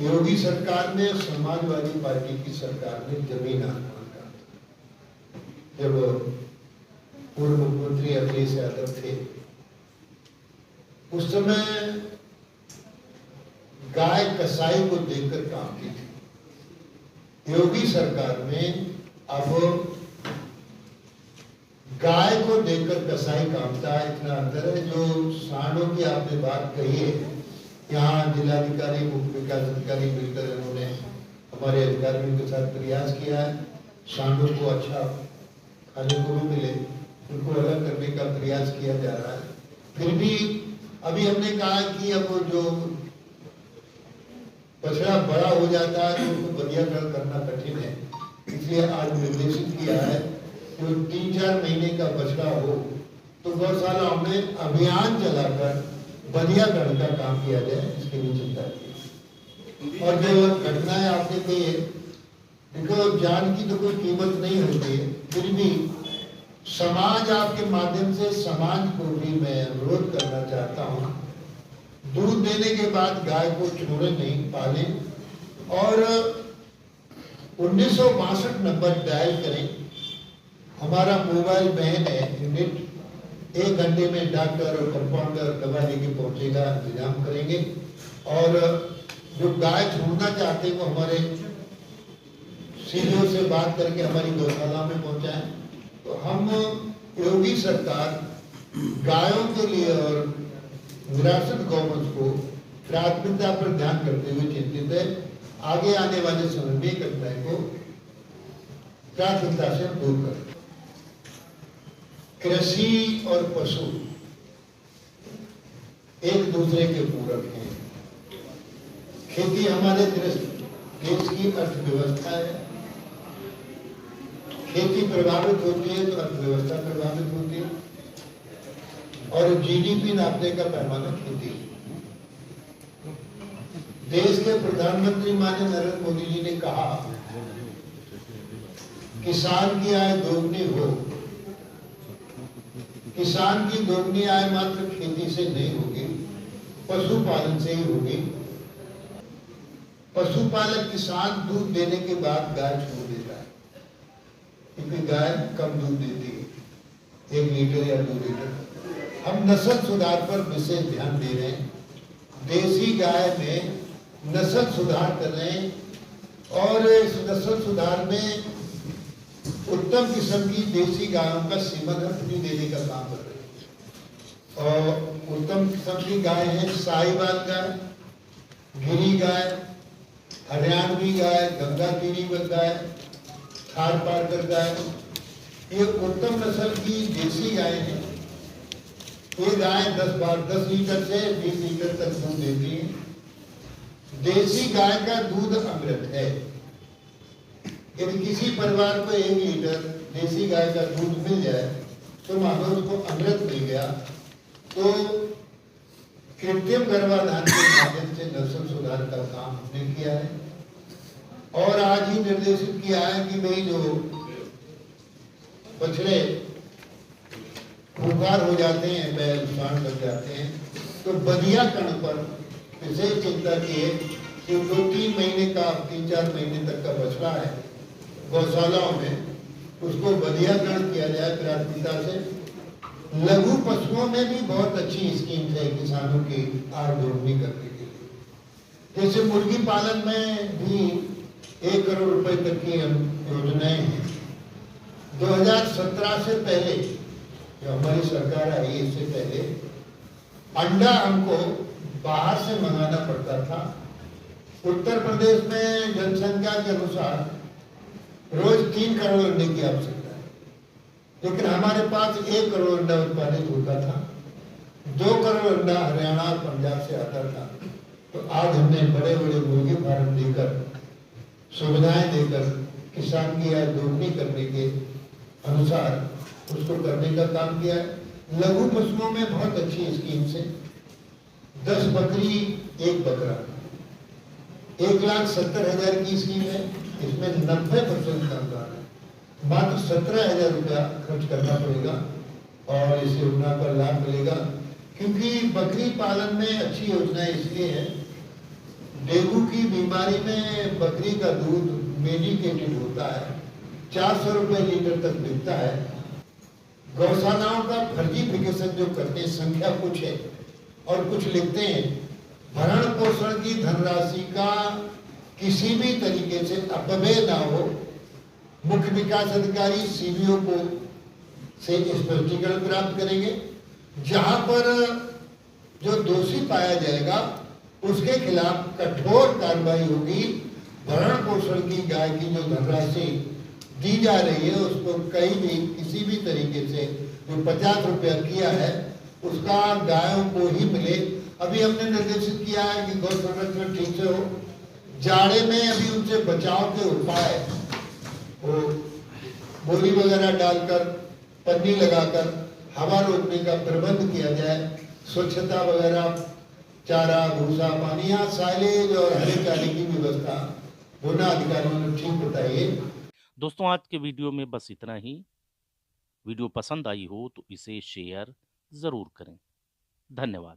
योगी सरकार में, समाजवादी पार्टी की सरकार में जमीन आसमान का। जब पूर्व मुख्यमंत्री अखिलेश यादव थे उस समय गाय कसाई को देखकर कांपती थी। योगी सरकार में अब गाय को देखकर कसाई कांपता है, इतना अंतर है। जो सांडों की आपने बात कही है, यहाँ जिलाधिकारी, मुख्य विकास अधिकारी मिलकर इन्होंने हमारे अधिकारियों के साथ प्रयास किया है, सांडों को अच्छा खाने को भी मिले, उनको अलग करने का प्रयास किया जा रहा है। फिर भी अभी हमने कहा कि अब जो बछड़ा बड़ा हो जाता है तो उसको बंधियाकरण करना कठिन है, इसलिए आज निर्देशित किया है जो 3-4 महीने का बछड़ा हो तो गौशालाओं में अभियान चलाकर बंधियाकरण का काम किया जाए, इसके लिए चिंता की। और जो घटनाएं आपने कही है, देखो जान की तो कोई कीमत नहीं होती है, फिर भी समाज, आपके माध्यम से समाज को भी मैं अनुरोध करना चाहता हूँ, दूध देने के बाद गाय को छोड़े नहीं, पालें और 1962 नंबर डायल करें। हमारा मोबाइल वैन है यूनिट, 1 घंटे में डॉक्टर और कंपाउंडर दवा लेके पहुंचेगा, इंतजाम करेंगे। और जो गाय छोड़ना चाहते हैं वो हमारे सीईओ से बात करके हमारी गौशाला में पहुंचाएं। तो हम योगी सरकार गायों के लिए और निराश्रित गौवंश को प्राथमिकता पर ध्यान करते हुए चिंतित है। आगे आने वाले समय में घटनाएं को प्राथमिकता से दूर करें। कृषि और पशु एक दूसरे के पूरक हैं। खेती हमारे देश की अर्थव्यवस्था है। खेती प्रभावित होती है तो अर्थव्यवस्था प्रभावित होती है, और जीडीपी नापने का पैमाना खेती है। देश के प्रधानमंत्री माननीय नरेंद्र मोदी जी ने कहा, किसान की आय दोगुनी हो। किसान की दोगुनी आय मात्र खेती से नहीं होगी, पशुपालन से ही होगी। पशुपालक किसान दूध देने के बाद गाय छोड़ देता है, क्योंकि गाय कम दूध देती है, 1 लीटर या 2 लीटर। हम नस्ल सुधार पर विशेष ध्यान दे रहे हैं, देसी गाय में नस्ल सुधार कर रहे हैं, और इस नस्ल सुधार में उत्तम किस्म की देसी गायों का सीमन हथनी देने का काम कर रहे हैं। और उत्तम किस्म की गाय है साहिवाल गाय, गिरी गाय, हरियाणवी गाय, गंगा तीरी गाय, थार पारकर गाय, ये उत्तम नस्ल की देसी गाय है। ये गाय 10 लीटर से 20 लीटर तक दूध देती है। देसी गाय का दूध अमृत है। यदि किसी परिवार को 1 लीटर देसी गाय का दूध मिल जाए तो मानो उसको अमृत मिल गया। तो कृत्रिम गर्भाधान के माध्यम से नस्ल सुधार का काम हमने किया है, और आज ही निर्देशित किया है कि भाई जो बछड़े बुखार हो जाते हैं, बैल सांड लग जाते हैं, तो बंधियाकरण पर विशेष चिंता की है कि 2-3 महीने का, 3-4 महीने तक का बछड़ा है गौशालाओं में, उसको बंधियाकरण किया जाए प्राथमिकता से। लघु पशुओं में भी बहुत अच्छी स्कीम है किसानों की आय दोगुनी करने के लिए। जैसे मुर्गी पालन में भी 1 करोड़ रुपए तक की योजनाएं हैं। 2017 से पहले, जो हमारी सरकार आई इससे पहले, अंडा हमको बाहर से मंगाना पड़ता था। उत्तर प्रदेश में जनसंख्या के अनुसार रोज 3 करोड़ अंडे की आवश्यकता है, लेकिन हमारे पास 1 करोड़ अंडा उत्पादित होता था। 2 करोड़ अंडा हरियाणा और पंजाब से आता था। तो आज हमने बड़े बड़े मुर्गी फार्म देकर, सुविधाएं देकर किसान की आय दोगुनी करने के अनुसार उसको करने का काम किया है। लघु पशुओं में बहुत अच्छी स्कीम से 10 बकरी 1 बकरा, 1,70,000 की स्कीम है। इसमें 90% कामगार है। मात्र 17,000 रुपया खर्च करना पड़ेगा और इस योजना का लाभ मिलेगा। क्योंकि बकरी पालन में अच्छी योजना इसलिए है, डेंगू की बीमारी में बकरी का दूध मेडिकेटेड होता है, 400 रुपए लीटर तक बिकता है। गौशालाओं का फर्जीफिकेशन जो करते हैं, संख्या कुछ है और कुछ लिखते हैं, भरण पोषण की धनराशि का किसी भी तरीके से अपव्यय ना हो। मुख्य विकास अधिकारी सीबीओ को से स्पष्टीकरण प्राप्त करेंगे। जहां पर जो दोषी पाया जाएगा उसके खिलाफ कठोर कार्रवाई होगी। भरण पोषण की गाय की जो धनराशि दी जा रही है उसको कहीं भी किसी भी तरीके से जो 50 रुपया किया है उसका गायों को ही मिले। अभी हमने निर्देशित किया है कि गौ संरक्षण ठीक से हो। जाड़े में अभी उनसे बचाव के उपाय वो बोरी वगैरह डालकर, पन्नी लगाकर हवा रोकने का प्रबंध किया जाए। स्वच्छता वगैरह, चारा, भूसा, पानी, यहाँ साइलेज और हरे चारे की व्यवस्था होना अधिकारियों ने ठीक बताइए। दोस्तों, आज के वीडियो में बस इतना ही। वीडियो पसंद आई हो तो इसे शेयर जरूर करें। धन्यवाद।